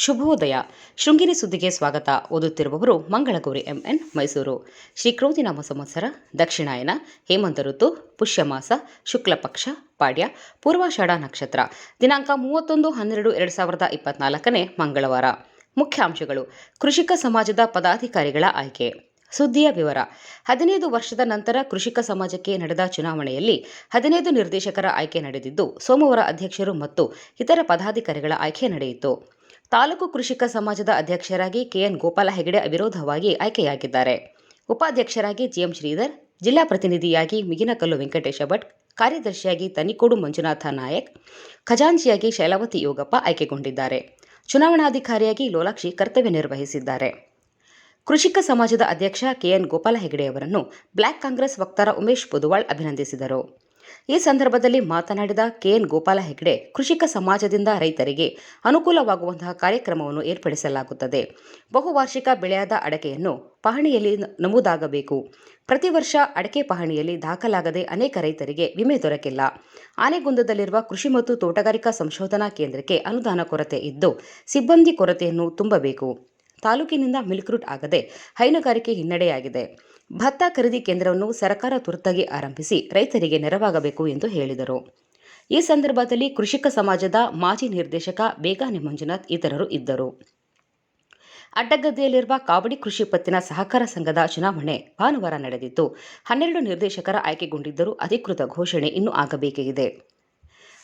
ಶುಭೋದಯ. ಶೃಂಗೇರಿ ಸುದ್ದಿಗೆ ಸ್ವಾಗತ. ಓದುತ್ತಿರುವವರು ಮಂಗಳಗೌರಿ MN, ಮೈಸೂರು. ಶ್ರೀ ಕ್ರೋಧಿನಾಮ ಸಂವತ್ಸರ, ದಕ್ಷಿಣಾಯನ, ಹೇಮಂತ ಋತು, ಪುಷ್ಯಮಾಸ, ಶುಕ್ಲ ಪಕ್ಷ, ಪಾಡ್ಯ, ಪೂರ್ವಾಷಾಢ ನಕ್ಷತ್ರ. ದಿನಾಂಕ 31/12/2024 ಮಂಗಳವಾರ. ಮುಖ್ಯಾಂಶಗಳು: ಕೃಷಿಕ ಸಮಾಜದ ಪದಾಧಿಕಾರಿಗಳ ಆಯ್ಕೆ. ಸುದ್ದಿಯ ವಿವರ. 15 ವರ್ಷದ ನಂತರ ಕೃಷಿಕ ಸಮಾಜಕ್ಕೆ ನಡೆದ ಚುನಾವಣೆಯಲ್ಲಿ 15 ನಿರ್ದೇಶಕರ ಆಯ್ಕೆ ನಡೆದಿದ್ದು, ಸೋಮವಾರ ಅಧ್ಯಕ್ಷರು ಮತ್ತು ಇತರ ಪದಾಧಿಕಾರಿಗಳ ಆಯ್ಕೆ ನಡೆಯಿತು. ತಾಲೂಕು ಕೃಷಿಕ ಸಮಾಜದ ಅಧ್ಯಕ್ಷರಾಗಿ KN ಗೋಪಾಲ ಹೆಗಡೆ ಅವಿರೋಧವಾಗಿ ಆಯ್ಕೆಯಾಗಿದ್ದಾರೆ. ಉಪಾಧ್ಯಕ್ಷರಾಗಿ GM ಶ್ರೀಧರ್, ಜಿಲ್ಲಾ ಪ್ರತಿನಿಧಿಯಾಗಿ ಮಿಗಿನಕಲ್ಲು ವೆಂಕಟೇಶ ಭಟ್, ಕಾರ್ಯದರ್ಶಿಯಾಗಿ ತನಿಕೋಡು ಮಂಜುನಾಥ ನಾಯಕ್, ಖಜಾಂಚಿಯಾಗಿ ಶೈಲಾವತಿ ಯೋಗಪ್ಪ ಆಯ್ಕೆಗೊಂಡಿದ್ದಾರೆ. ಚುನಾವಣಾಧಿಕಾರಿಯಾಗಿ ಲೋಲಾಕ್ಷಿ ಕರ್ತವ್ಯ ನಿರ್ವಹಿಸಿದ್ದಾರೆ. ಕೃಷಿಕ ಸಮಾಜದ ಅಧ್ಯಕ್ಷ KN ಗೋಪಾಲ ಹೆಗಡೆಯವರನ್ನು ಬ್ಲಾಕ್ ಕಾಂಗ್ರೆಸ್ ವಕ್ತಾರ ಉಮೇಶ್ ಪೊದುವಾಳ್ ಅಭಿನಂದಿಸಿದರು. ಈ ಸಂದರ್ಭದಲ್ಲಿ ಮಾತನಾಡಿದ KN ಗೋಪಾಲ ಹೆಗಡೆ, ಕೃಷಿಕ ಸಮಾಜದಿಂದ ರೈತರಿಗೆ ಅನುಕೂಲವಾಗುವಂತಹ ಕಾರ್ಯಕ್ರಮವನ್ನು ಏರ್ಪಡಿಸಲಾಗುತ್ತದೆ. ಬಹುವಾರ್ಷಿಕ ಬೆಳೆಯಾದ ಅಡಕೆಯನ್ನು ಪಹಣಿಯಲ್ಲಿ ನಮೂದಾಗಬೇಕು. ಪ್ರತಿ ವರ್ಷ ಅಡಕೆ ಪಹಣಿಯಲ್ಲಿ ದಾಖಲಾಗದೆ ಅನೇಕ ರೈತರಿಗೆ ವಿಮೆ ದೊರಕಿಲ್ಲ. ಆನೆಗುಂದದಲ್ಲಿರುವ ಕೃಷಿ ಮತ್ತು ತೋಟಗಾರಿಕಾ ಸಂಶೋಧನಾ ಕೇಂದ್ರಕ್ಕೆ ಅನುದಾನ ಕೊರತೆ ಇದ್ದು, ಸಿಬ್ಬಂದಿ ಕೊರತೆಯನ್ನು ತುಂಬಬೇಕು. ತಾಲೂಕಿನಿಂದ ಮಿಲ್ಕ್ ರೂಟ್ ಆಗದೆ ಹೈನುಗಾರಿಕೆ ಹಿನ್ನಡೆಯಾಗಿದೆ. ಭತ್ತ ಖರೀದಿ ಕೇಂದ್ರವನ್ನು ಸರ್ಕಾರ ತುರ್ತಾಗಿ ಆರಂಭಿಸಿ ರೈತರಿಗೆ ನೆರವಾಗಬೇಕು ಎಂದು ಹೇಳಿದರು. ಈ ಸಂದರ್ಭದಲ್ಲಿ ಕೃಷಿಕ ಸಮಾಜದ ಮಾಜಿ ನಿರ್ದೇಶಕ ಬೇಗಾನೆ ಮಂಜುನಾಥ್ ಇತರರು ಇದ್ದರು. ಅಡ್ಡಗದ್ದೆಯಲ್ಲಿರುವ ಕಾವಡಿ ಕೃಷಿ ಪತ್ತಿನ ಸಹಕಾರ ಸಂಘದ ಚುನಾವಣೆ ಭಾನುವಾರ ನಡೆದಿದ್ದು, 12 ನಿರ್ದೇಶಕರ ಆಯ್ಕೆಗೊಂಡಿದ್ದರೂ ಅಧಿಕೃತ ಘೋಷಣೆ ಇನ್ನೂ ಆಗಬೇಕಿದೆ.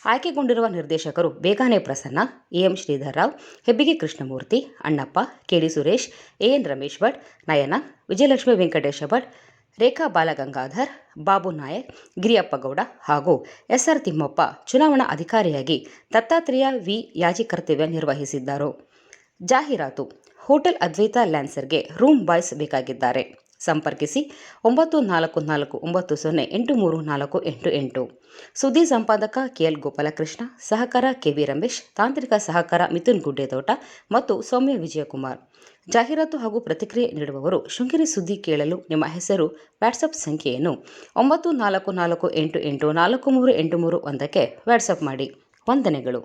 ಆಯ್ಕೆಗೊಂಡಿರುವ ನಿರ್ದೇಶಕರು ಬೇಗಾನೆ Prasanna, AM Sridhara Rao, Hebbige Krishnamurthy, Annappa, KD Suresh, AN Ramesh Bhat, ನಯನ, ವಿಜಯಲಕ್ಷ್ಮಿ ವೆಂಕಟೇಶ ಭಟ್, ರೇಖಾ ಬಾಲಗಂಗಾಧರ್, ಬಾಬು ನಾಯಕ್, ಗಿರಿಯಪ್ಪ ಗೌಡ ಹಾಗೂ SR ತಿಮ್ಮಪ್ಪ ಚುನಾವಣಾ ಅಧಿಕಾರಿಯಾಗಿ ದತ್ತಾತ್ರೇಯ V ಯಾಜಿ ಕರ್ತವ್ಯ ನಿರ್ವಹಿಸಿದ್ದರು. ಜಾಹೀರಾತು: ಹೋಟೆಲ್ ಅದ್ವೈತ ಲ್ಯಾನ್ಸರ್ಗೆ ರೂಮ್ ಬಾಯ್ಸ್ ಬೇಕಾಗಿದ್ದಾರೆ. ಸಂಪರ್ಕಿಸಿ 9490834888. ಸುದ್ದಿ ಸಂಪಾದಕ KL ಗೋಪಾಲಕೃಷ್ಣ, ಸಹಕಾರ KV ರಮೇಶ್, ತಾಂತ್ರಿಕ ಸಹಕಾರ ಮಿಥುನ್ ಗುಡ್ಡೆತೋಟ ಮತ್ತು ಸೌಮ್ಯ ವಿಜಯಕುಮಾರ್. ಜಾಹೀರಾತು ಹಾಗೂ ಪ್ರತಿಕ್ರಿಯೆ ನೀಡುವವರು ಶೃಂಗೇರಿ ಸುದ್ದಿ ಕೇಳಲು ನಿಮ್ಮ ಹೆಸರು, ವಾಟ್ಸಪ್ ಸಂಖ್ಯೆಯನ್ನು 9448843831 ವಾಟ್ಸಪ್ ಮಾಡಿ. ವಂದನೆಗಳು.